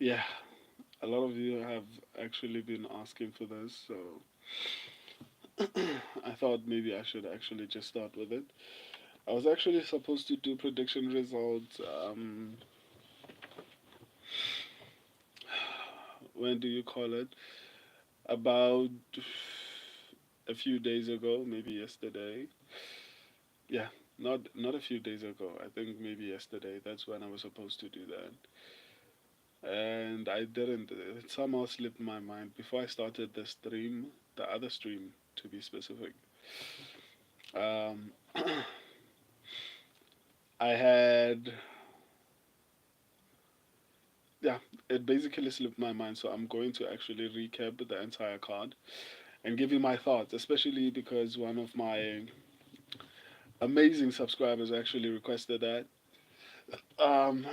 Yeah, a lot of you have actually been asking for this, so I thought maybe I should actually just start with it. I was actually supposed to do prediction results. When do you call it? About a few days ago, maybe yesterday. Yeah, not a few days ago. I think maybe yesterday. That's when I was supposed to do that, and I didn't. It somehow slipped my mind before I started the stream, the other stream to be specific. Um, I had, yeah, it basically slipped my mind. So I'm going to actually recap the entire card and give you my thoughts, especially because one of my amazing subscribers actually requested that.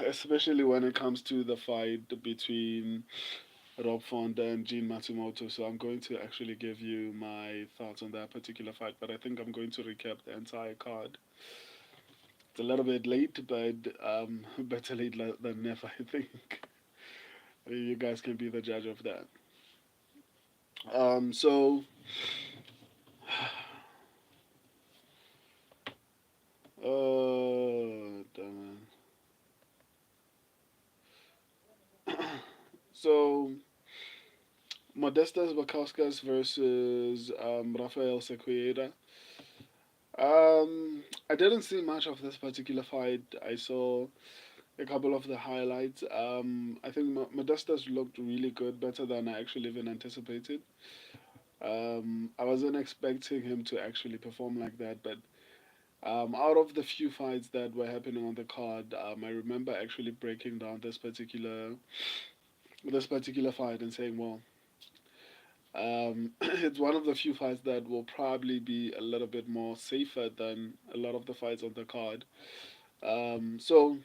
Especially when it comes to the fight between Rob Fonda and Gene Matsumoto. So I'm going to actually give you my thoughts on that particular fight, but I think I'm going to recap the entire card. It's a little bit late, but better late than never, I think. You guys can be the judge of that. So, damn it. So, Modestas Bakauskas versus Rafael Sequeira. I didn't see much of this particular fight. I saw a couple of the highlights. I think Modestas looked really good, better than I actually even anticipated. I wasn't expecting him to actually perform like that, but out of the few fights that were happening on the card, I remember actually breaking down this particular fight and saying, well, it's one of the few fights that will probably be a little bit more safer than a lot of the fights on the card. So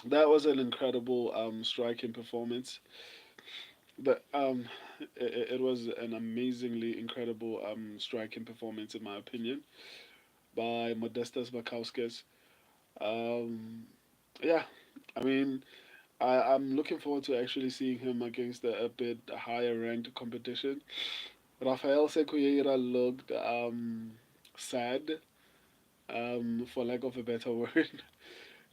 that was an incredible striking performance. But it was an amazingly incredible striking performance in my opinion by Modestas Bakauskas. Um, yeah, I mean, I'm looking forward to actually seeing him against a bit higher ranked competition. Rafael Sequeira looked sad, for lack of a better word.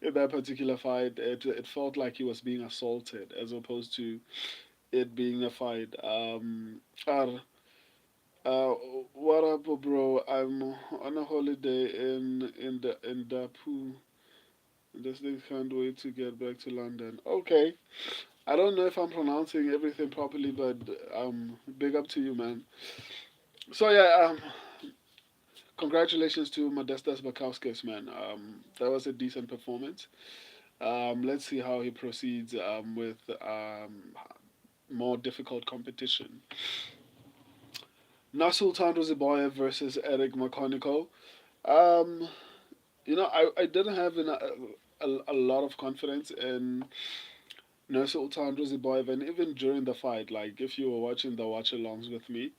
In that particular fight, it felt like he was being assaulted as opposed to it being a fight. Ar, uh, what up, bro? I'm on a holiday in Dapu. This thing can't wait to get back to London. Okay, I don't know if I'm pronouncing everything properly, but big up to you, man. So yeah, congratulations to Modestas Bakauskas, man. That was a decent performance. Let's see how he proceeds with more difficult competition. Nasultan Roziboyev versus Eric McConical. Um, I didn't have a lot of confidence in Nursultan Roziboyev, and even during the fight, like if you were watching the watch alongs with me,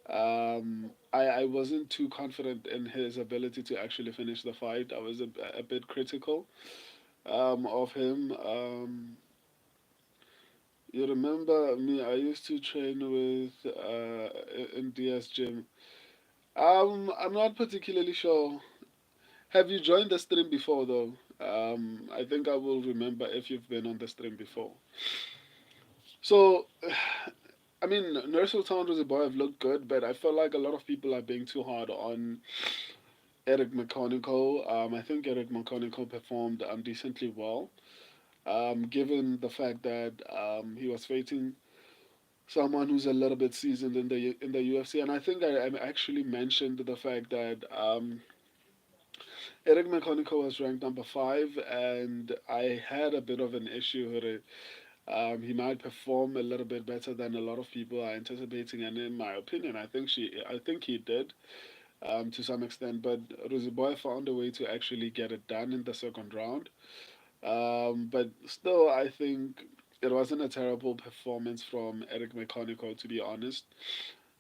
I wasn't too confident in his ability to actually finish the fight. I was a bit critical of him. You remember me? I used to train with in DS Gym. I'm not particularly sure. Have you joined the stream before though? I think I will remember if you've been on the stream before. So, I mean, Nursultan Roziboyev looked good, but I felt like a lot of people are being too hard on Eric McConical. I think Eric McConical performed decently well, given the fact that he was facing someone who's a little bit seasoned in the UFC, and I think I actually mentioned the fact that Eric McConical was ranked number five, and I had a bit of an issue with it. He might perform a little bit better than a lot of people are anticipating, and in my opinion, I think he did to some extent. But Rosie Boy found a way to actually get it done in the second round. But still, I think it wasn't a terrible performance from Eric McConical, to be honest.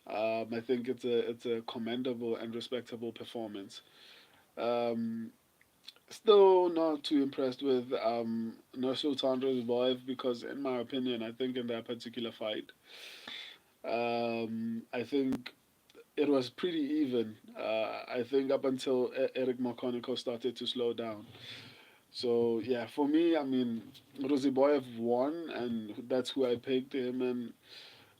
I think it's a commendable and respectable performance. Um, Still not too impressed with Nursultan Nazarbayev because, in my opinion, I think in that particular fight, I think it was pretty even. I think up until Eric McConaughey started to slow down. So yeah, for me, I mean, Roziboyev won, and that's who I picked, him and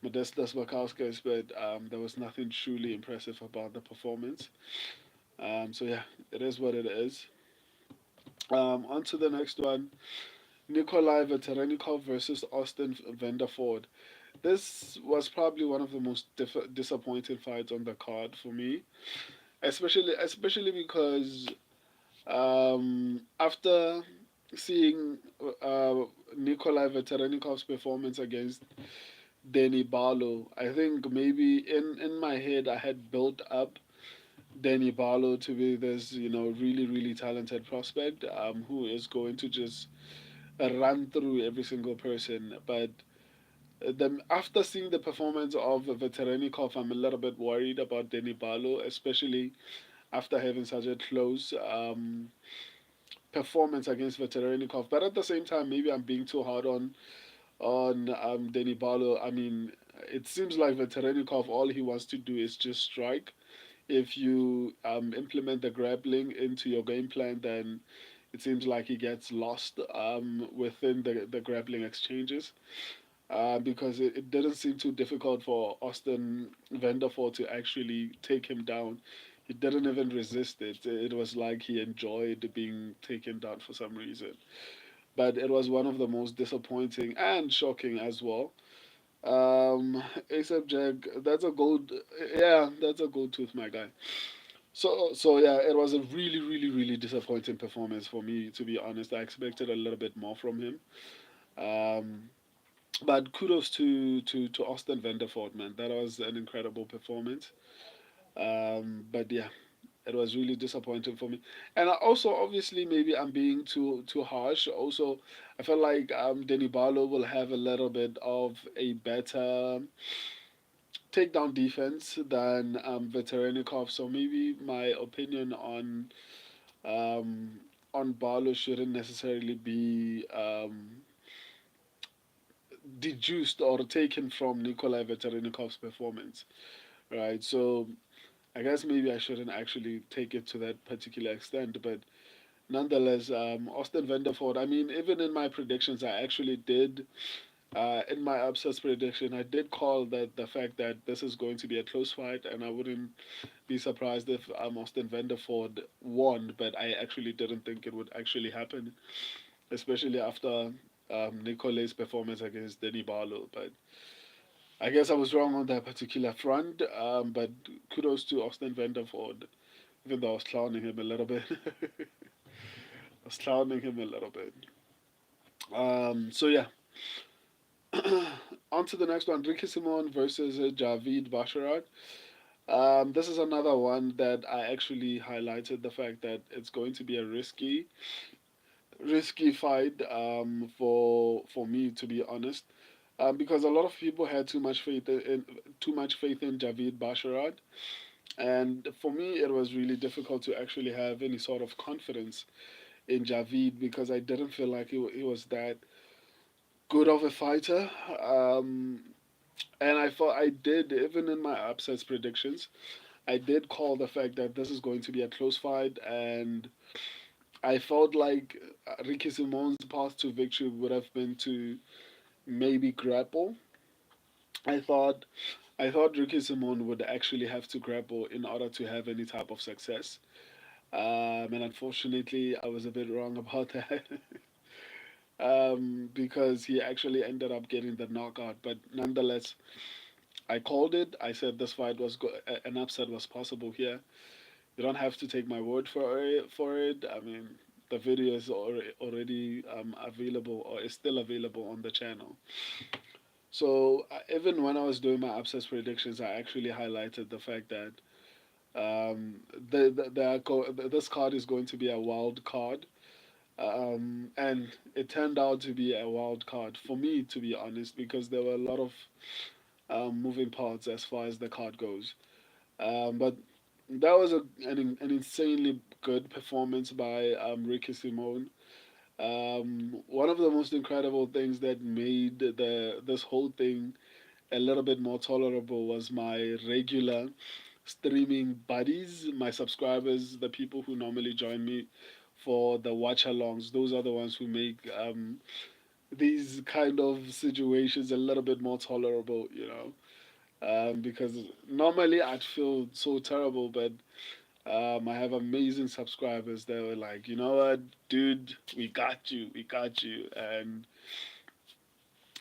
Modestas Vakauskas, but there was nothing truly impressive about the performance. So yeah, it is what it is. On to the next one. Nikolai Veterenikov versus Austin Vanderford. This was probably one of the most disappointing fights on the card for me, especially because after seeing Nikolai Veterenikov's performance against Danny Barlow, I think maybe in my head I had built up Danny Barlow to be this, really, really talented prospect who is going to just run through every single person. But after seeing the performance of Veterenikov, I'm a little bit worried about Danny Barlow, especially after having such a close performance against Veterenikov. But at the same time, maybe I'm being too hard on Danny Barlow. I mean, it seems like Veterenikov, all he wants to do is just strike. If you implement the grappling into your game plan, then it seems like he gets lost within the grappling exchanges. Because it didn't seem too difficult for Austin Vanderford to actually take him down. He didn't even resist it. It was like he enjoyed being taken down for some reason. But it was one of the most disappointing and shocking as well. ASAP Jag, that's a gold. Yeah, that's a gold tooth, my guy. So yeah, it was a really, really, really disappointing performance for me. To be honest, I expected a little bit more from him. Um, but kudos to Austin Vanderford, man. That was an incredible performance. But yeah, it was really disappointing for me. And I also, obviously, maybe I'm being too harsh. Also, I felt like Denny Barlow will have a little bit of a better takedown defense than Veterenikov. So maybe my opinion um, on Barlow shouldn't necessarily be deduced or taken from Nikolai Veterinikov's performance, right? So I guess maybe I shouldn't actually take it to that particular extent, but nonetheless, Austin Vanderford. I mean, even in my predictions, I actually did. In my upsets prediction, I did call that the fact that this is going to be a close fight, and I wouldn't be surprised if Austin Vanderford won. But I actually didn't think it would actually happen, especially after Nicole's performance against Denny Barlow. But I guess I was wrong on that particular front. But kudos to Austin Vanderford, even though I was clowning him a little bit. I was clowning him a little bit. So yeah, on to the next one: Ricky Simon versus Javid Basharat. This is another one that I actually highlighted the fact that it's going to be a risky fight for me, to be honest, because a lot of people had too much faith in Javid Basharat, and for me it was really difficult to actually have any sort of confidence in Javid because I didn't feel like he was that good of a fighter. And I thought I did, even in my upsets predictions, I did call the fact that this is going to be a close fight, and I felt like Ricky Simon's path to victory would have been to maybe grapple. I thought I thought Ricky Simon would actually have to grapple in order to have any type of success. And unfortunately, I was a bit wrong about that. Because he actually ended up getting the knockout. But nonetheless, I called it. I said this fight an upset was possible here. You don't have to take my word for it. I mean, the video is already available or is still available on the channel. So even when I was doing my upsets predictions, I actually highlighted the fact that um, this card is going to be a wild card. And it turned out to be a wild card for me, to be honest, because there were a lot of moving parts as far as the card goes. But that was an insanely good performance by Ricky Simone. One of the most incredible things that made the this whole thing a little bit more tolerable was my regular streaming buddies, my subscribers, the people who normally join me for the watch alongs. Those are the ones who make these kind of situations a little bit more tolerable, you know. Because normally I'd feel so terrible, but I have amazing subscribers that were like, you know what, dude, we got you, and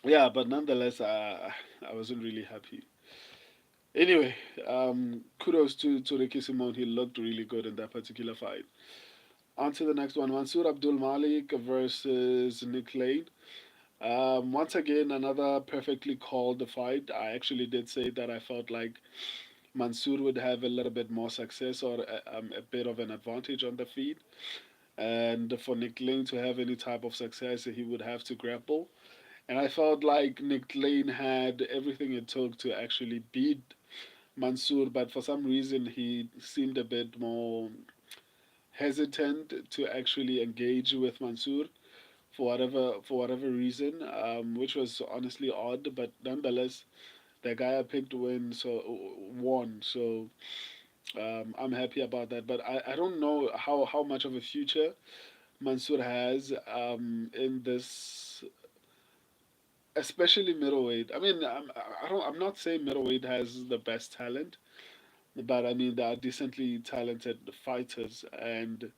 yeah, but nonetheless, I wasn't really happy. Anyway, kudos to Ricky Simon. He looked really good in that particular fight. On to the next one, Mansoor Abdul Malik versus Nick Lane. Once again, another perfectly called fight. I actually did say that I felt like Mansoor would have a little bit more success or a bit of an advantage on the feet. And for Nick Lane to have any type of success, he would have to grapple. And I felt like Nick Lane had everything it took to actually beat Mansoor, but for some reason he seemed a bit more hesitant to actually engage with Mansoor for whatever reason, which was honestly odd. But nonetheless, the guy I picked won, so I'm happy about that. But I don't know how much of a future Mansoor has in this, especially middleweight. I mean, I'm not saying middleweight has the best talent, but I mean, they are decently talented fighters, and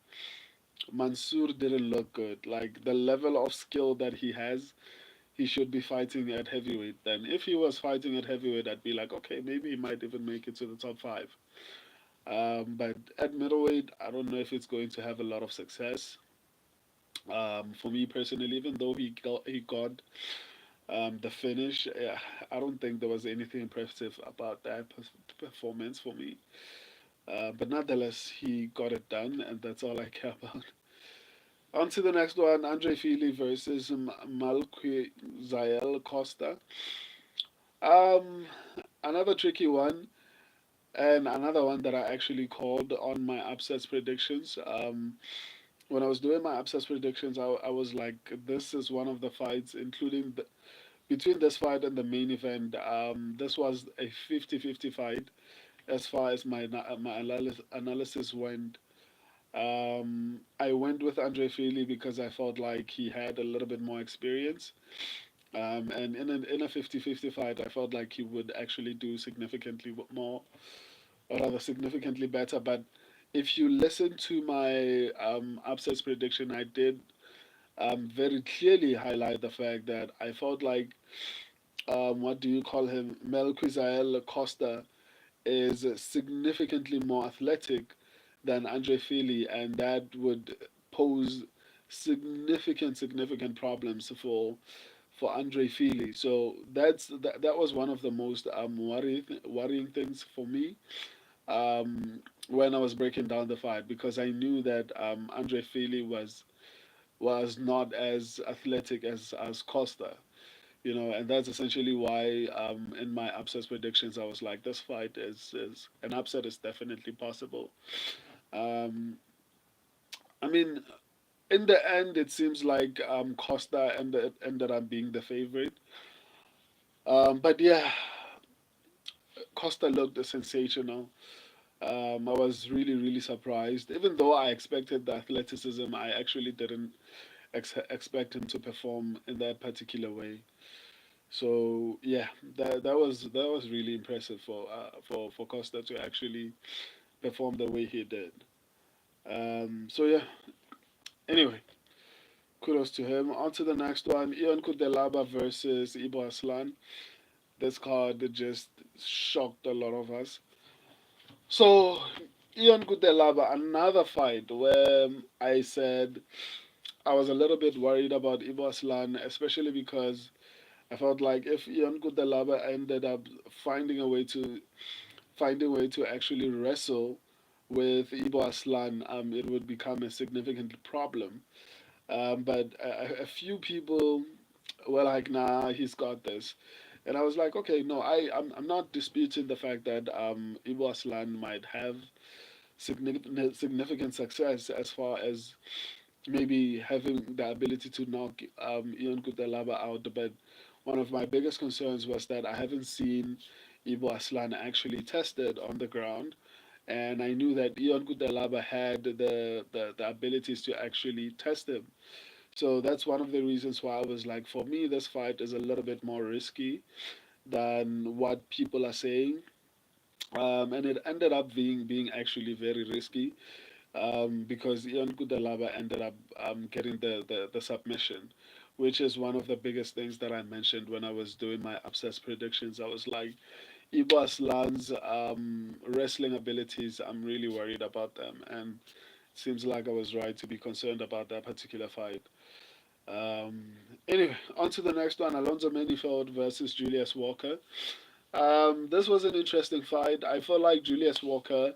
Mansoor didn't look good. Like the level of skill that he has, he should be fighting at heavyweight. Then, if he was fighting at heavyweight, I'd be like, okay, maybe he might even make it to the top five. But at middleweight, I don't know if it's going to have a lot of success. For me personally, even though he got the finish, I don't think there was anything impressive about that performance for me. But nonetheless, he got it done, and that's all I care about. On to the next one, Andre Fili versus Malquizael Costa. Um, Another tricky one, and another one that I actually called on my upsets predictions. When I was doing my upsets predictions, I was like, this is one of the fights, including between this fight and the main event. This was a 50-50 fight as far as my analysis went. I went with Andre Fili because I felt like he had a little bit more experience. And in a 50-50 fight, I felt like he would actually do significantly more, or rather significantly better. But if you listen to my upsets prediction, I did very clearly highlight the fact that I felt like, what do you call him, Melquizael Costa is significantly more athletic than Andre Fili, and that would pose significant problems for Andre Fili. So that was one of the most worrying things for me when I was breaking down the fight, because I knew that Andre Fili was not as athletic as Costa. You know, and that's essentially why in my upset predictions I was like, this fight is an upset is definitely possible. Um, I mean, in the end, it seems like Costa ended up being the favorite. But yeah, Costa looked sensational. I was really surprised. Even though I expected the athleticism, I actually didn't expect him to perform in that particular way. So yeah, that was really impressive for Costa to actually perform the way he did. So yeah. Anyway, kudos to him. On to the next one: Ion Kudelaba versus Ibo Aslan. This card just shocked a lot of us. So Ion Kudelaba, another fight where I said I was a little bit worried about Ibo Aslan, especially because I felt like if Ion Kudelaba ended up finding a way to actually wrestle with Ibo Aslan, it would become a significant problem. But a few people were like, nah, he's got this. And I was like, okay, no, I'm not disputing the fact that Ibu Aslan might have significant success as far as maybe having the ability to knock Ion Kutalaba out. But one of my biggest concerns was that I haven't seen Ibu Aslan actually tested on the ground. And I knew that Ion Kutalaba had the abilities to actually test him. So that's one of the reasons why I was like, for me, this fight is a little bit more risky than what people are saying. And it ended up being actually very risky because Ian Kudalaba ended up getting the submission, which is one of the biggest things that I mentioned when I was doing my upsets predictions. I was like, Ibu Aslan's wrestling abilities, I'm really worried about them. And it seems like I was right to be concerned about that particular fight. Um, anyway, on to the next one, Alonzo Manifield versus Julius Walker. This was an interesting fight. I felt like Julius Walker,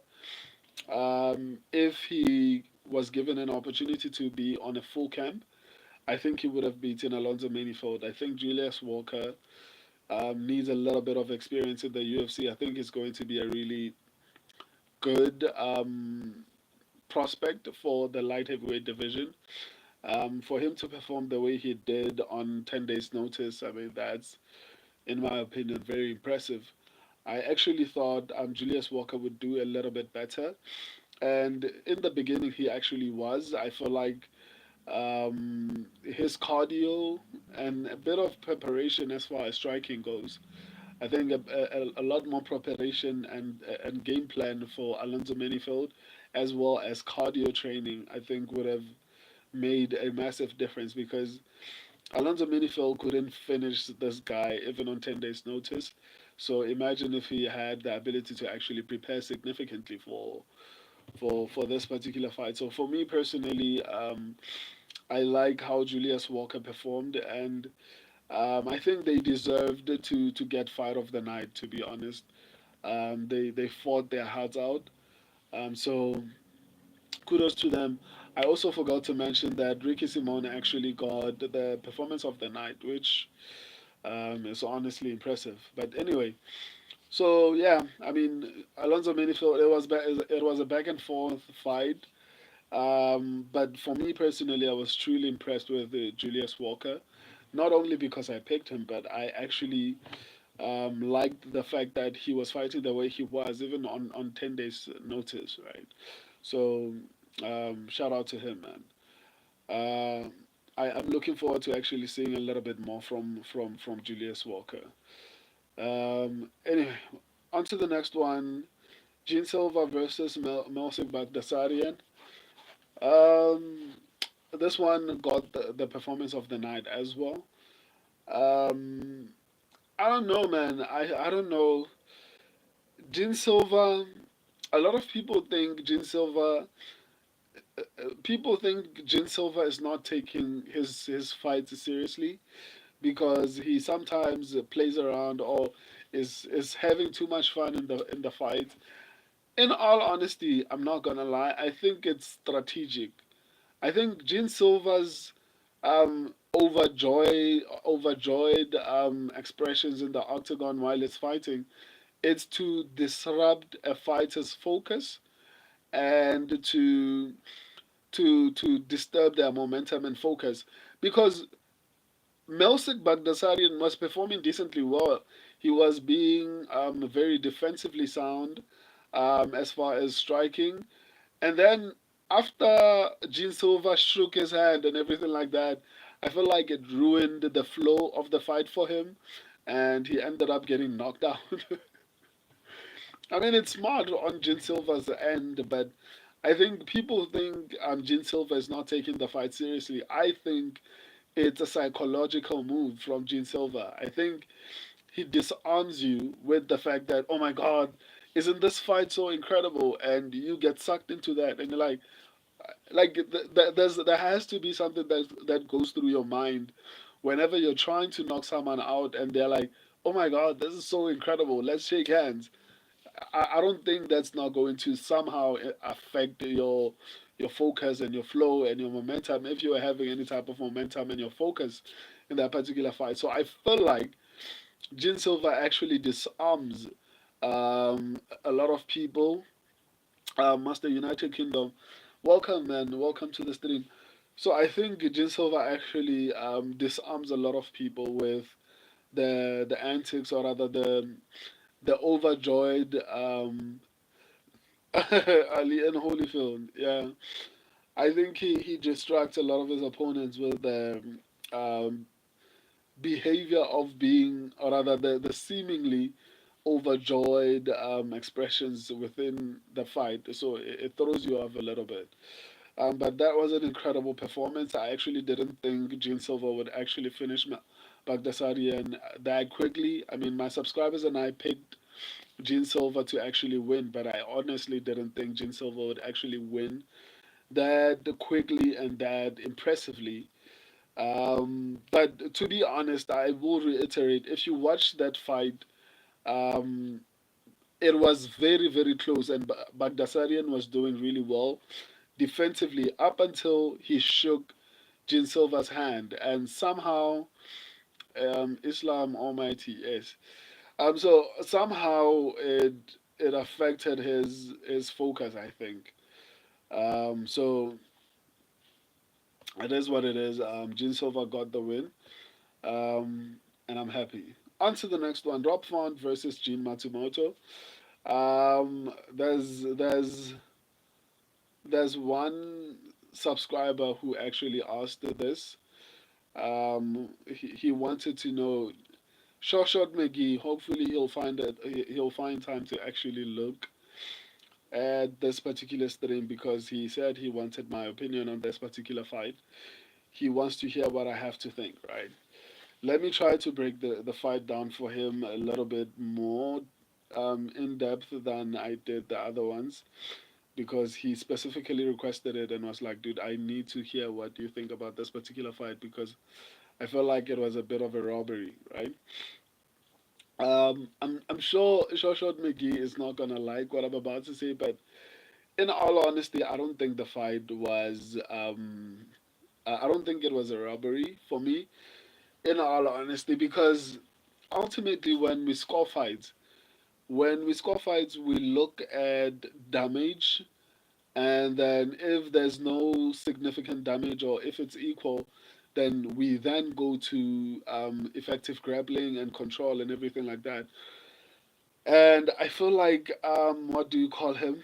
if he was given an opportunity to be on a full camp, I think he would have beaten Alonzo Manifield. I think Julius Walker needs a little bit of experience in the UFC. I think he's going to be a really good prospect for the light heavyweight division. For him to perform the way he did on 10 days' notice, I mean, that's, in my opinion, very impressive. I actually thought Julius Walker would do a little bit better. And in the beginning, he actually was. I feel like his cardio and a bit of preparation as far as striking goes. I think a lot more preparation and game plan for Alonso Manifield, as well as cardio training, I think would have made a massive difference because Alonso Manifield couldn't finish this guy even on 10 days' notice. So imagine if he had the ability to actually prepare significantly for this particular fight. So for me personally, I like how Julius Walker performed, and I think they deserved to get fight of the night. To be honest, they fought their hearts out. So kudos to them. I also forgot to mention that Ricky Simone actually got the performance of the night, which is honestly impressive. But anyway, so yeah, I mean Alonso Minifield, it was a back and forth fight. But for me personally, I was truly impressed with Julius Walker. Not only because I picked him, but I actually liked the fact that he was fighting the way he was, even on 10 days' notice, right? So shout out to him, man. Uh, I'm looking forward to actually seeing a little bit more from Julius Walker. Anyway, on to the next one. Gene Silva versus Melsik Bagdasarian. Um, this one got the performance of the night as well. Um, I don't know, man. I don't know. Gene Silva. A lot of people think Gene Silva is not taking his fights seriously because he sometimes plays around or is having too much fun in the fight. In all honesty, I'm not gonna lie. I think it's strategic. I think Gene Silva's overjoyed expressions in the octagon while it's fighting, it's to disrupt a fighter's focus and to disturb their momentum and focus. Because Melsik Bagdasarian was performing decently well. He was being very defensively sound as far as striking. And then after Gene Silva shook his hand and everything like that, I feel like it ruined the flow of the fight for him, and he ended up getting knocked out. I mean, it's smart on Gene Silva's end, but I think people think Gene Silva is not taking the fight seriously. I think it's a psychological move from Gene Silva. I think he disarms you with the fact that, oh my God, isn't this fight so incredible? And you get sucked into that, and you're like there has to be something that goes through your mind whenever you're trying to knock someone out, and they're like, oh my God, this is so incredible. Let's shake hands. I don't think that's not going to somehow affect your focus and your flow and your momentum if you are having any type of momentum and your focus in that particular fight. So I feel like Jin Silva actually disarms a lot of people. Master United Kingdom, welcome man, welcome to the stream. So I think Jin Silva actually disarms a lot of people with the antics, or rather the overjoyed Ali and Holyfield. Yeah, I think he distracts a lot of his opponents with the um, behavior of being, or rather the seemingly overjoyed expressions within the fight. So it throws you off a little bit. But that was an incredible performance. I actually didn't think Gene Silva would actually finish Baghdasaryan that quickly. I mean, my subscribers and I picked Gene Silva to actually win, but I honestly didn't think Gene Silva would actually win that quickly and that impressively. But to be honest, I will reiterate, if you watch that fight, um, it was very, very close, and Baghdasaryan was doing really well defensively up until he shook Jin Silva's hand, and somehow Islam Almighty, yes. So somehow it affected his focus, I think. So it is what it is. Jin Silva got the win, and I'm happy. On to the next one: Rob Font versus Jin Matsumoto. There's one subscriber who actually asked this. He wanted to know Shot McGee. Hopefully, he'll find time to actually look at this particular stream, because he said he wanted my opinion on this particular fight. He wants to hear what I have to think. Right. Let me try to break the fight down for him a little bit more in depth than I did the other ones, because he specifically requested it and was like, dude, I need to hear what you think about this particular fight, because I felt like it was a bit of a robbery, right? I'm sure Short McGee is not gonna like what I'm about to say, but in all honesty, I don't think the fight was. I don't think it was a robbery for me. In all honesty, because ultimately, when we score fights, we look at damage, and then if there's no significant damage, or if it's equal, then we then go to effective grappling and control and everything like that. And I feel like, what do you call him?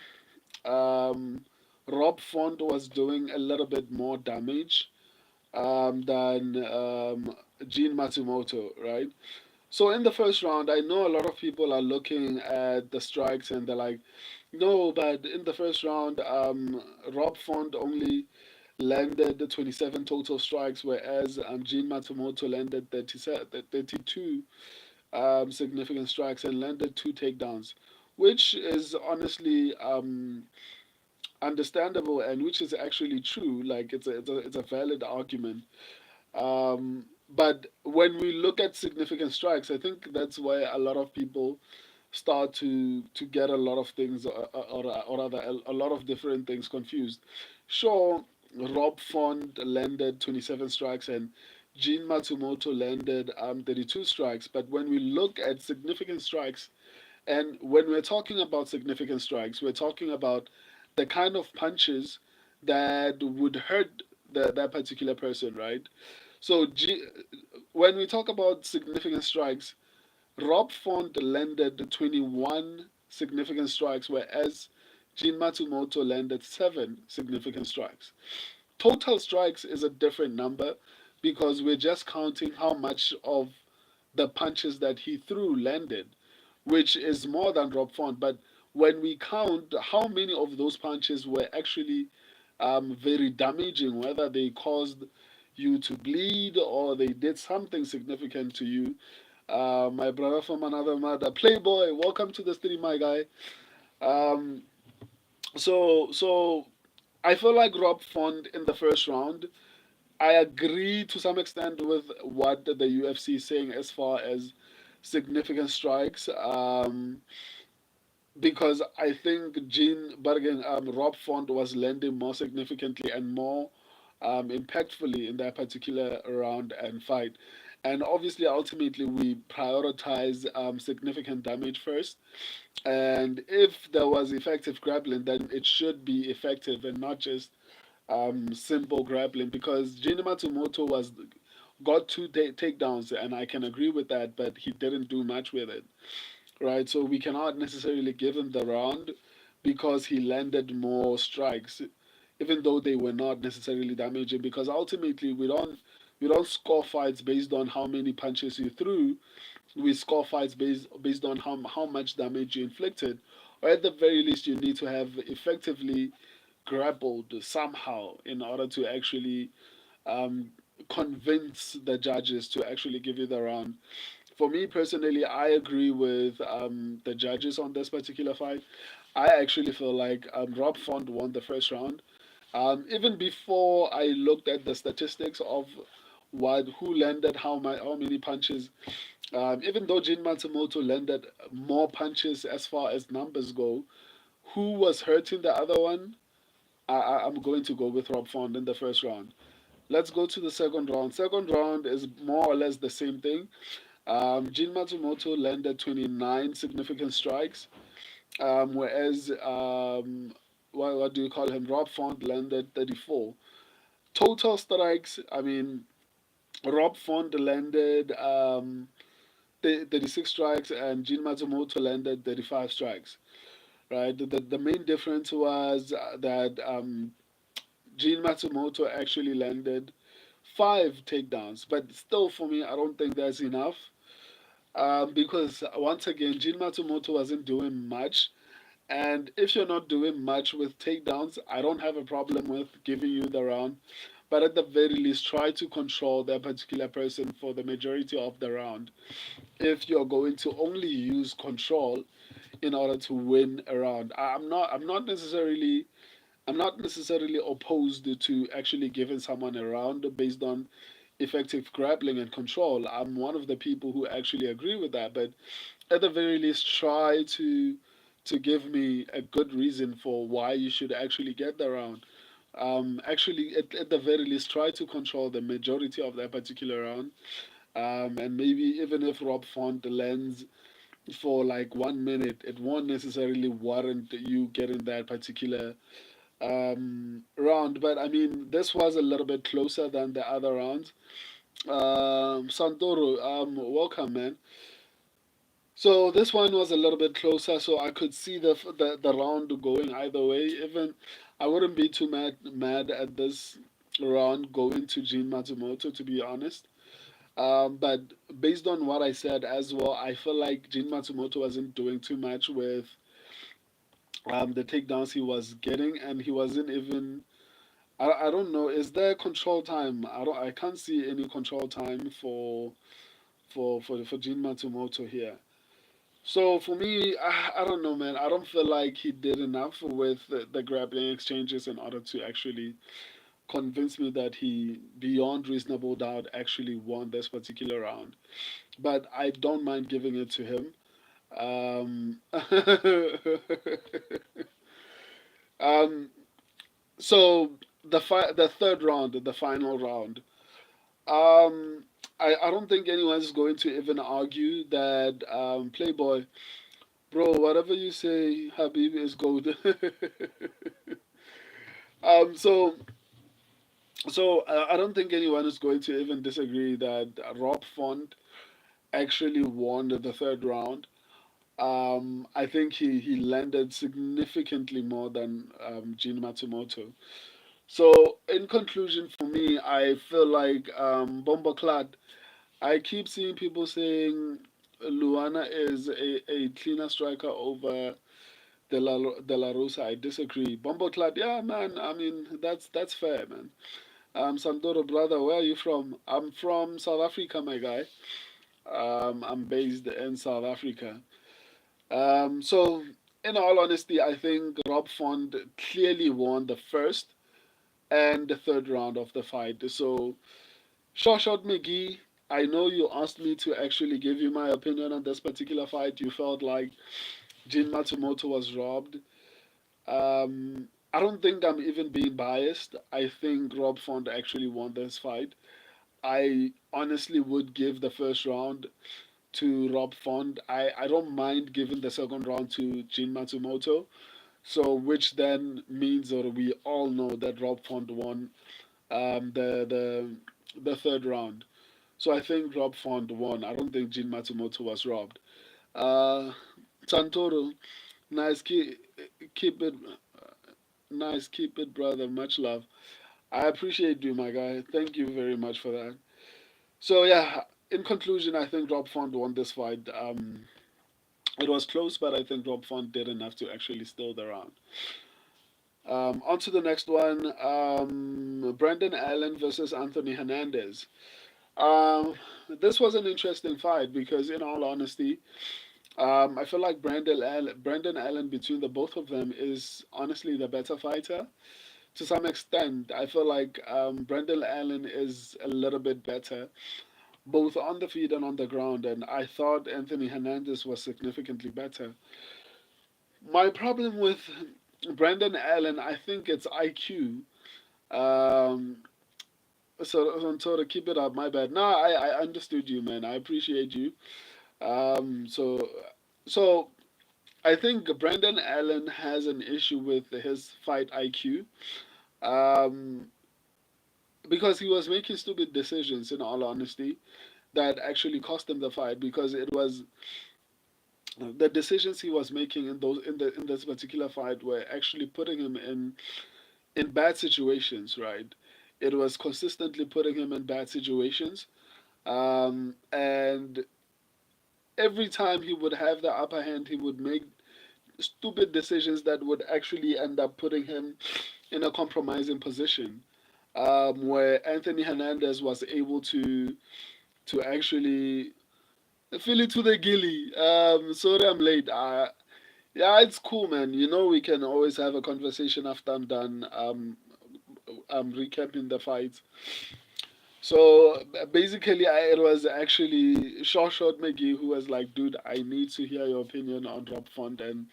Rob Font was doing a little bit more damage than Gene Matsumoto, right? So in the first round, I know a lot of people are looking at the strikes and they're like, no, but in the first round, Rob Font only landed the 27 total strikes, whereas Gene Matsumoto landed 32 significant strikes and landed two takedowns, which is honestly understandable, and which is actually true. Like it's a valid argument. But when we look at significant strikes, I think that's where a lot of people start to get a lot of things, or rather a lot of different things confused. Sure, Rob Font landed 27 strikes and Gene Matsumoto landed 32 strikes, but when we look at significant strikes, and when we're talking about significant strikes, we're talking about the kind of punches that would hurt that particular person, right? So when we talk about significant strikes, Rob Font landed 21 significant strikes, whereas Jin Matsumoto landed 7 significant strikes. Total strikes is a different number, because we're just counting how much of the punches that he threw landed, which is more than Rob Font. But when we count how many of those punches were actually very damaging, whether they caused you to bleed or they did something significant to you, my brother from another mother, Playboy, welcome to the stream, my guy. Um, so I feel like Rob Font in the first round. I agree to some extent with what the UFC is saying as far as significant strikes, because I think Rob Font was landing more significantly and more impactfully in that particular round and fight. And obviously, ultimately, we prioritize significant damage first. And if there was effective grappling, then it should be effective and not just simple grappling. Because Gina Matsumoto was got two takedowns, and I can agree with that, but he didn't do much with it, right? So we cannot necessarily give him the round because he landed more strikes, even though they were not necessarily damaging. Because ultimately, we don't score fights based on how many punches you threw. We score fights based on how much damage you inflicted, or at the very least, you need to have effectively grappled somehow in order to actually um, convince the judges to actually give you the round. For me personally, I agree with the judges on this particular fight. I actually feel like Rob Font won the first round. Even before I looked at the statistics of what who landed how many punches, even though Jin Matsumoto landed more punches as far as numbers go, who was hurting the other one? I'm going to go with Rob Font in the first round. Let's go to the second round. Second round is more or less the same thing. Jin Matsumoto landed 29 significant strikes, whereas what do you call him? Rob Font landed 34. Total strikes, I mean, Rob Font landed 36 strikes and Jin Matsumoto landed 35 strikes, right? The main difference was that Jin Matsumoto actually landed five takedowns, but still for me, I don't think that's enough. Because once again, Jin Matsumoto wasn't doing much. And if you're not doing much with takedowns, I don't have a problem with giving you the round. But at the very least, try to control that particular person for the majority of the round. If you're going to only use control in order to win a round, I'm not necessarily opposed to actually giving someone a round based on effective grappling and control. I'm one of the people who actually agree with that. But at the very least, try to give me a good reason for why you should actually get the round. Actually, at the very least, try to control the majority of that particular round. And maybe even if Rob Font lands for like 1 minute, it won't necessarily warrant you getting that particular round. But I mean, this was a little bit closer than the other rounds. Santoro, welcome, man. So this one was a little bit closer, so I could see the round going either way. Even I wouldn't be too mad at this round going to Jin Matsumoto, to be honest. But based on what I said as well, I feel like Jin Matsumoto wasn't doing too much with the takedowns he was getting, and he wasn't even. I don't know. Is there control time? I can't see any control time for Jin Matsumoto here. So for me, I don't know, man. I don't feel like he did enough with the grappling exchanges in order to actually convince me that he, beyond reasonable doubt, actually won this particular round. But I don't mind giving it to him. Um, um, so the third round, the final round. Um, I don't think anyone's going to even argue that Playboy. Bro, whatever you say, Habib is gold. um, so, so I don't think anyone is going to even disagree that Rob Font actually won the third round. I think he landed significantly more than Gene Matsumoto. So, in conclusion, for me, I feel like Bomboclad. I keep seeing people saying Luana is a cleaner striker over De La Rosa. I disagree. Bomboclad, yeah, man. I mean, that's fair, man. Sandoro, brother, where are you from? I'm from South Africa, my guy. I'm based in South Africa. So, in all honesty, I think Rob Font clearly won the first and the third round of the fight. So, Shot McGee, I know you asked me to actually give you my opinion on this particular fight. You felt like Jin Matsumoto was robbed. I don't think I'm even being biased. I think Rob Font actually won this fight. I honestly would give the first round to Rob Font. I don't mind giving the second round to Jin Matsumoto. So, which then means that we all know that Rob Font won the third round. So I think Rob Font won. I don't think Jin Matsumoto was robbed. Uh, Santoro, nice keep it nice keep it brother. Much love. I appreciate you, my guy. Thank you very much for that. So yeah, in conclusion, I think Rob Font won this fight. It was close, but I think Rob Font did enough to actually steal the round. On to the next one. Brandon Allen versus Anthony Hernandez. Um, this was an interesting fight because, in all honesty, I feel like Brandon Allen, between the both of them, is honestly the better fighter. To some extent, I feel like Brandon Allen is a little bit better, both on the feet and on the ground, and I thought Anthony Hernandez was significantly better. My problem with Brandon Allen, I think it's IQ. Um, so to keep it up, my bad. No, I understood you, man. I appreciate you. Um, so so I think Brandon Allen has an issue with his fight IQ. Um, because he was making stupid decisions, in all honesty, that actually cost him the fight. Because it was the decisions he was making in this particular fight were actually putting him in bad situations, right? It was consistently putting him in bad situations. And every time he would have the upper hand, he would make stupid decisions that would actually end up putting him in a compromising position. Where Anthony Hernandez was able to actually feel it to the gilly. Sorry, I'm late. Yeah, it's cool, man. You know, we can always have a conversation after I'm done. I'm recapping the fight. So basically, it was actually Short McGee who was like, dude, I need to hear your opinion on Rob Font and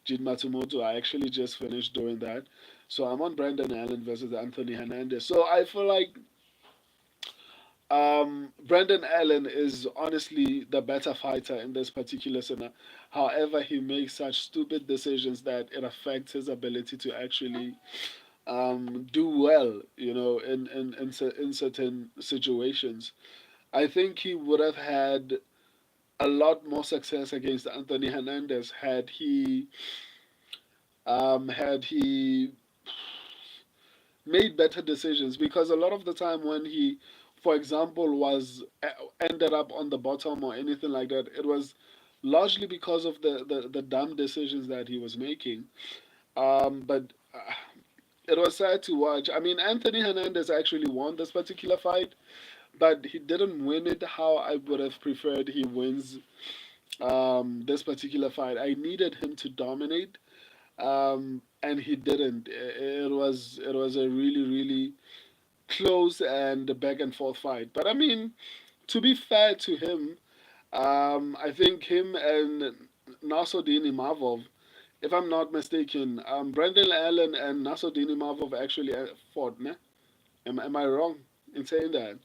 Jin Matsumoto. I actually just finished doing that. So I'm on Brandon Allen versus Anthony Hernandez. So I feel like Brandon Allen is honestly the better fighter in this particular scenario. However, he makes such stupid decisions that it affects his ability to actually do well, in certain situations. I think he would have had a lot more success against Anthony Hernandez had he made better decisions, because a lot of the time when he, for example, was ended up on the bottom or anything like that, it was largely because of the dumb decisions that he was making. But it was sad to watch. I mean, Anthony Hernandez actually won this particular fight, but he didn't win it how I would have preferred he wins this particular fight. I needed him to dominate, and he didn't. It was a really close and back and forth fight. But I mean, to be fair to him, I think him and Nassourdine Imavov, if I'm not mistaken, Brendan Allen and Nassourdine Imavov actually fought. Ne? Am I wrong in saying that?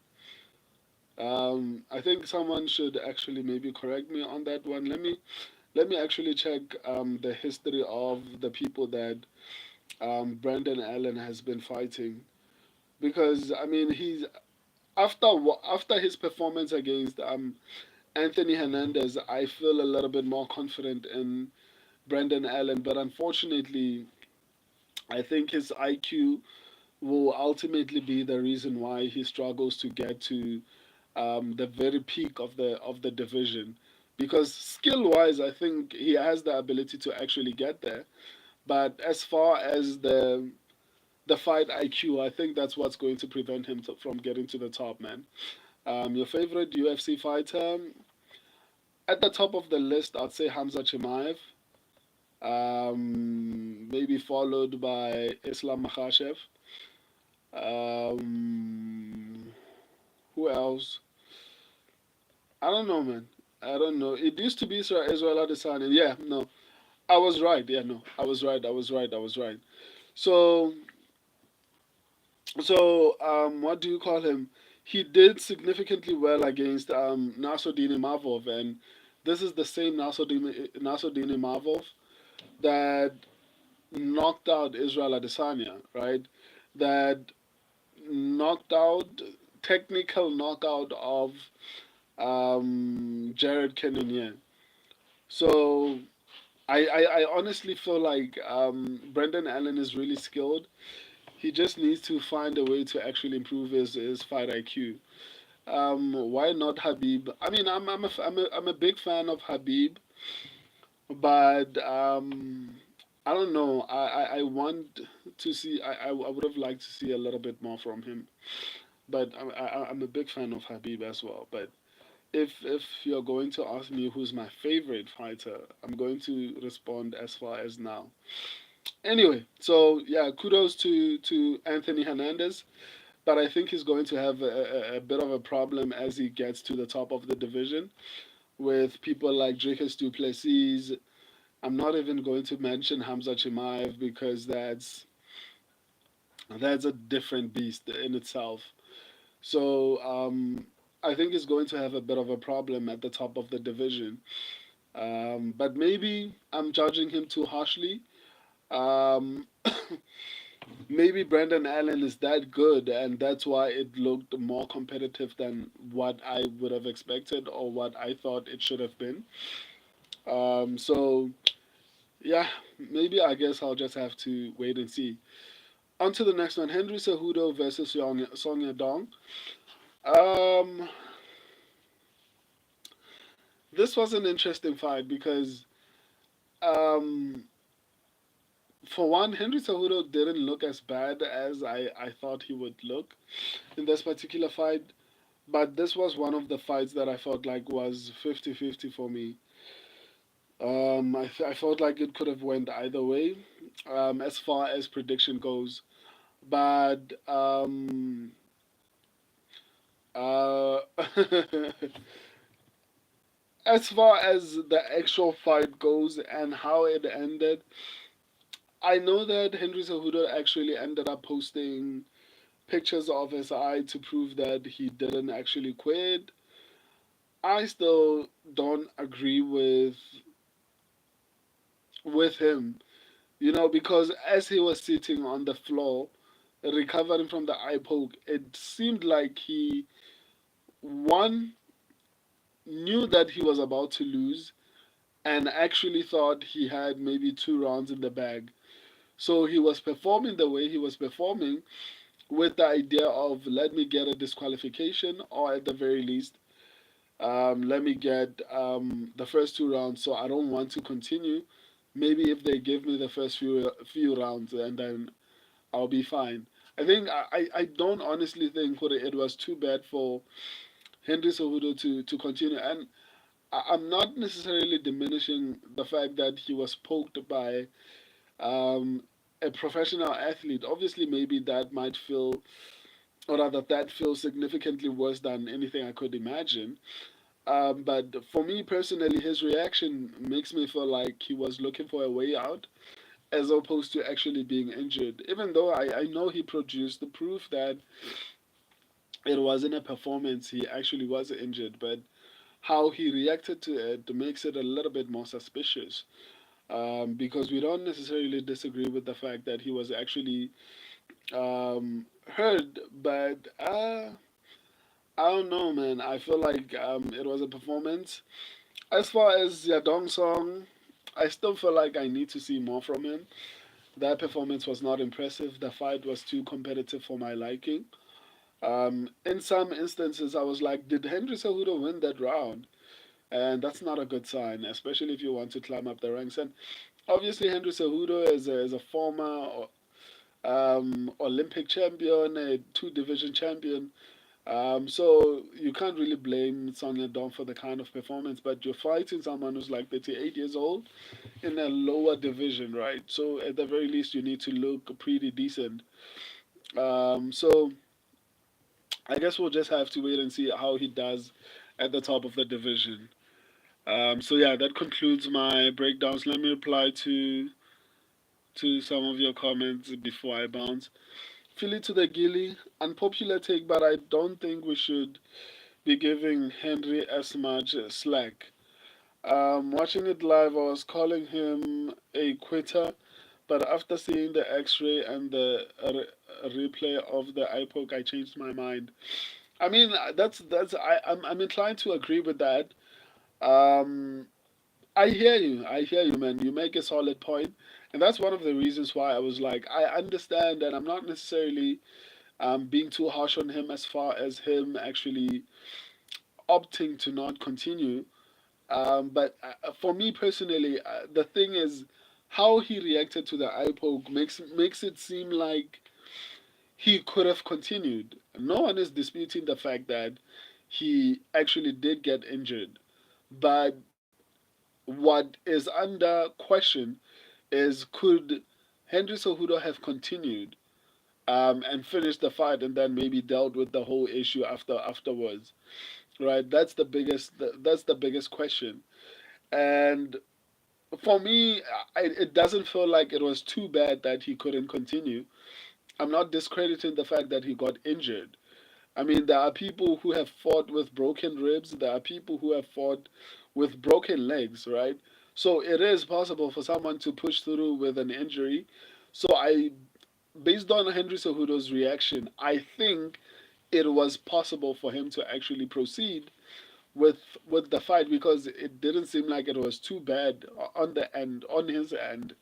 I think someone should actually maybe correct me on that one. Let me actually check the history of the people that Brandon Allen has been fighting, because I mean he's after his performance against Anthony Hernandez, I feel a little bit more confident in Brandon Allen, but unfortunately, I think his IQ will ultimately be the reason why he struggles to get to the very peak of the division. Because skill wise, I think he has the ability to actually get there. But as far as the fight IQ, I think that's what's going to prevent him from getting to the top, man. Your favorite UFC fighter? At the top of the list, I'd say Hamza Chimaev. Maybe followed by Islam Makhachev. Um, who else? I don't know, man. I don't know. It used to be Israel Adesanya. Yeah, no, I was right. Yeah, no, I was right. I was right. I was right. So, what do you call him? he did significantly well against Nassourdine Imavov, and this is the same Nassourdine Imavov that knocked out Israel Adesanya, right? That knocked out technical knockout of Jared Cannonier. So I honestly feel like Brendan Allen is really skilled. He just needs to find a way to actually improve his fight IQ. Why not Habib? I mean, I'm a big fan of Habib, but I don't know. I want to see. I would have liked to see a little bit more from him. But I'm a big fan of Habib as well. But if you're going to ask me who's my favorite fighter, I'm going to respond as far as now. Anyway, so yeah, kudos to Anthony Hernandez, but I think he's going to have a bit of a problem as he gets to the top of the division with people like Dricus Du Plessis. I'm not even going to mention Hamza Chimaev because that's a different beast in itself. So I think he's going to have a bit of a problem at the top of the division. But maybe I'm judging him too harshly. Um, maybe Brandon Allen is that good, and that's why it looked more competitive than what I would have expected or what I thought it should have been. So yeah, maybe I guess I'll just have to wait and see. On to the next one: Henry Cejudo versus Song Yadong. Um, this was an interesting fight because, um, for one, Henry Cejudo didn't look as bad as I thought he would look in this particular fight. But this was one of the fights that I felt like was 50-50 for me. I felt like it could have went either way as far as prediction goes. But uh, as far as the actual fight goes and how it ended, I know that Henry Cejudo actually ended up posting pictures of his eye to prove that he didn't actually quit. I still don't agree with him, because as he was sitting on the floor, recovering from the eye poke, it seemed like he one knew that he was about to lose and actually thought he had maybe 2 rounds in the bag. So he was performing the way he was performing with the idea of let me get a disqualification or at the very least let me get the first 2 rounds so I don't want to continue. Maybe if they give me the first few rounds and then I'll be fine. I think I don't honestly think it was too bad for Henry Cejudo to continue. And I'm not necessarily diminishing the fact that he was poked by um, a professional athlete. Obviously, maybe that might feel, or rather, that feels significantly worse than anything I could imagine. But for me personally, his reaction makes me feel like he was looking for a way out as opposed to actually being injured. Even though I know he produced the proof that it wasn't a performance, he actually was injured, but how he reacted to it makes it a little bit more suspicious. Because we don't necessarily disagree with the fact that he was actually hurt, but I don't know, man. I feel like it was a performance. As far as Yadong Song, I still feel like I need to see more from him. That performance was not impressive. The fight was too competitive for my liking. In some instances, I was like, did Henry Cejudo win that round? And that's not a good sign, especially if you want to climb up the ranks. And obviously, Henry Cejudo is a former Olympic champion, a two-division champion. So you can't really blame Song Yadong for the kind of performance, but you're fighting someone who's like 38 years old in a lower division, right? So at the very least, you need to look pretty decent. So I guess we'll just have to wait and see how he does at the top of the division. So yeah, that concludes my breakdowns. Let me reply to some of your comments before I bounce. Philly to the Gilly, unpopular take, but I don't think we should be giving Henry as much slack. Watching it live, I was calling him a quitter, but after seeing the X-ray and the replay of the eye poke, I changed my mind. I mean, I'm inclined to agree with that. Um, I hear you. I hear you, man. You make a solid point, and that's one of the reasons why I was like, I understand that I'm not necessarily being too harsh on him as far as him actually opting to not continue. But for me personally, the thing is how he reacted to the eye poke makes it seem like he could have continued. No one is disputing the fact that he actually did get injured, but what is under question is could Henry Cejudo have continued and finished the fight and then maybe dealt with the whole issue afterwards, right? That's the biggest question. And for me, it doesn't feel like it was too bad that he couldn't continue. I'm not discrediting the fact that he got injured. I mean, there are people who have fought with broken ribs, there are people who have fought with broken legs, right? So it is possible for someone to push through with an injury. So based on Henry Cejudo's reaction, I think it was possible for him to actually proceed with with the fight because it didn't seem like it was too bad on his end.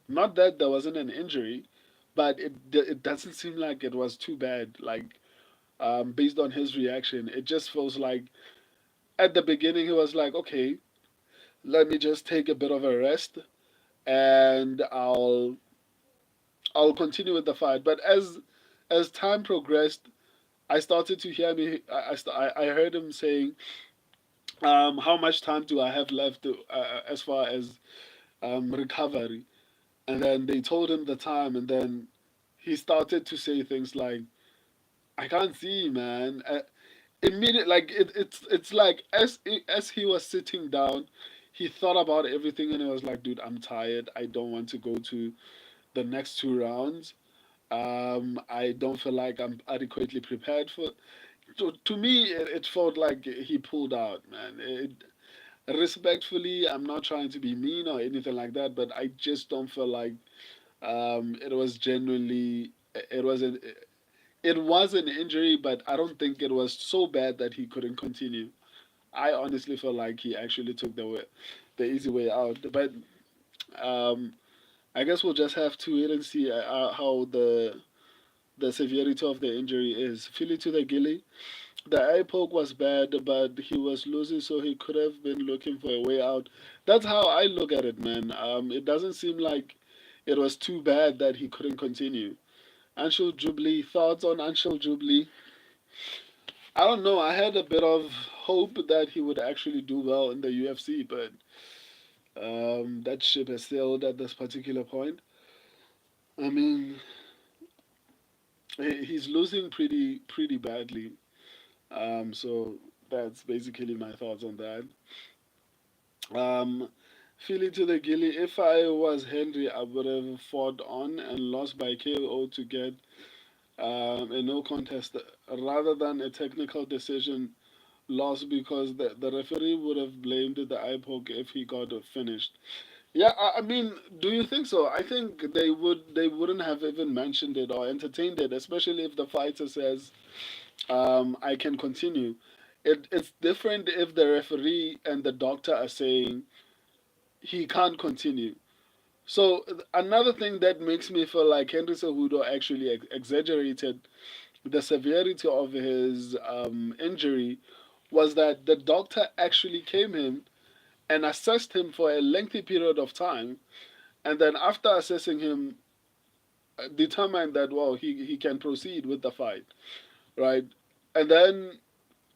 Not that there wasn't an injury, but it doesn't seem like it was too bad. Like based on his reaction, it just feels like at the beginning he was like, okay, let me just take a bit of a rest and I'll continue with the fight. But as time progressed, I started to hear me. I heard him saying, "How much time do I have left as far as recovery?" And then they told him the time, and then he started to say things like, "I can't see, man." Immediate, like it's like as he was sitting down, he thought about everything, and he was like, "Dude, I'm tired. I don't want to go to the next two rounds. I don't feel like I'm adequately prepared for." To me, it felt like he pulled out, man. Respectfully, I'm not trying to be mean or anything like that, but I just don't feel like it was genuinely. It was an injury, but I don't think it was so bad that he couldn't continue. I honestly feel like he actually took the easy way out. But um, I guess we'll just have to wait and see how the severity of the injury is. Philly to the gilly. The eye poke was bad, but he was losing, so he could have been looking for a way out. That's how I look at it, man. It doesn't seem like it was too bad that he couldn't continue. Anshul Jubilee, thoughts on Anshul Jubilee? I don't know. I had a bit of hope that he would actually do well in the UFC, but that ship has sailed at this particular point. I mean, he's losing pretty badly. So that's basically my thoughts on that. Um, Feeling to the gilly. If I was Henry, I would have fought on and lost by KO to get a no contest rather than a technical decision loss because the referee would have blamed the eye poke if he got finished. Yeah, I mean, do you think so? I think they wouldn't have even mentioned it or entertained it, especially if the fighter says, I can continue. It's different if the referee and the doctor are saying he can't continue. So another thing that makes me feel like Henry Cejudo actually exaggerated the severity of his injury was that the doctor actually came in and assessed him for a lengthy period of time, and then after assessing him, determined that well he can proceed with the fight, right? And then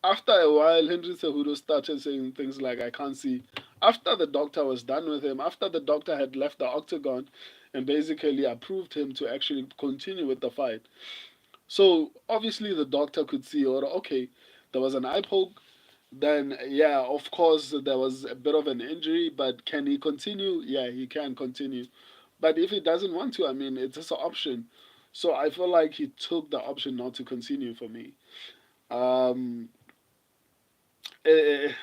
after a while, Henry Cejudo started saying things like, I can't see. After the doctor was done with him, after the doctor had left the octagon and basically approved him to actually continue with the fight. So obviously the doctor could see, or okay, there was an eye poke. Then yeah, of course there was a bit of an injury, but can he continue? Yeah, he can continue. But if he doesn't want to, I mean, it's just an option. So I feel like he took the option not to continue for me. Um, it,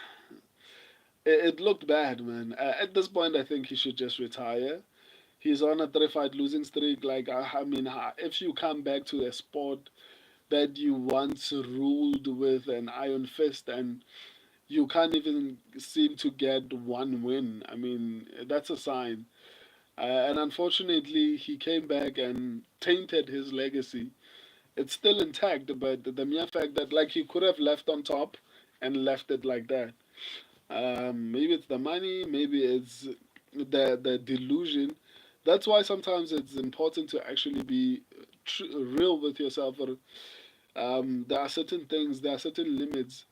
it looked bad, man. At this point, I think he should just retire. He's on a three-fight losing streak. Like, I mean, if you come back to a sport that you once ruled with an iron fist and you can't even seem to get one win, I mean, that's a sign. And unfortunately, he came back and tainted his legacy. It's still intact, but the mere fact that, like, he could have left on top and left it like that. Maybe it's the money, maybe it's the delusion. That's why sometimes it's important to actually be real with yourself. There are certain things, there are certain limits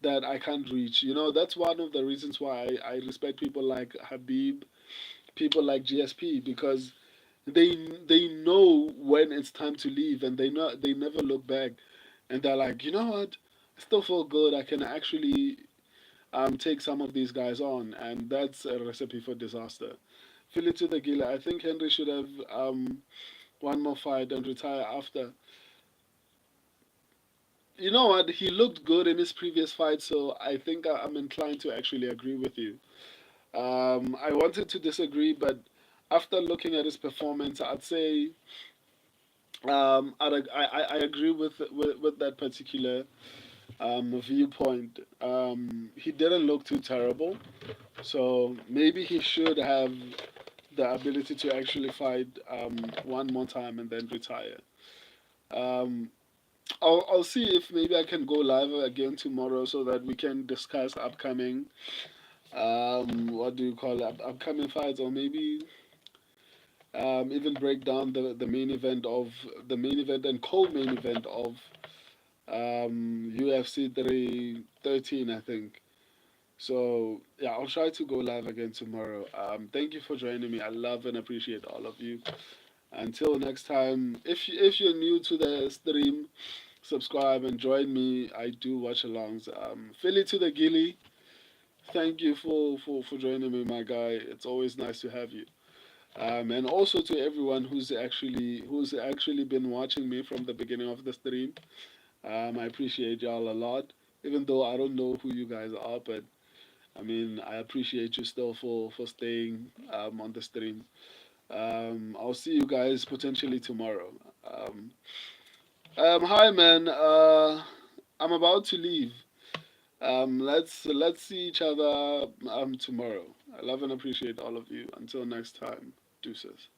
that I can't reach. You know, that's one of the reasons why I respect people like Habib, people like GSP, because they know when it's time to leave, and they never look back, and they're like, you know what, I still feel good. I can actually take some of these guys on, and that's a recipe for disaster. Fill it to the gila. I think Henry should have one more fight and retire after. You know what? He looked good in his previous fight, so I think I'm inclined to actually agree with you. I wanted to disagree, but after looking at his performance, I'd say I agree with that particular viewpoint. He didn't look too terrible, so maybe he should have the ability to actually fight one more time and then retire. Um, I'll see if maybe I can go live again tomorrow so that we can discuss upcoming what do you call it, upcoming fights, or maybe even break down the main event of the main event and co-main event of UFC 313, I think. So yeah, I'll try to go live again tomorrow. Thank you for joining me. I love and appreciate all of you. Until next time, if you're new to the stream, subscribe and join me. I do watch alongs. Philly to the Gilly. Thank you for joining me, my guy. It's always nice to have you. And also to everyone who's actually been watching me from the beginning of the stream. I appreciate y'all a lot. Even though I don't know who you guys are, but I mean I appreciate you still for staying on the stream. I'll see you guys potentially tomorrow. Um, Hi man. I'm about to leave. Let's see each other tomorrow. I love and appreciate all of you. Until next time, deuces.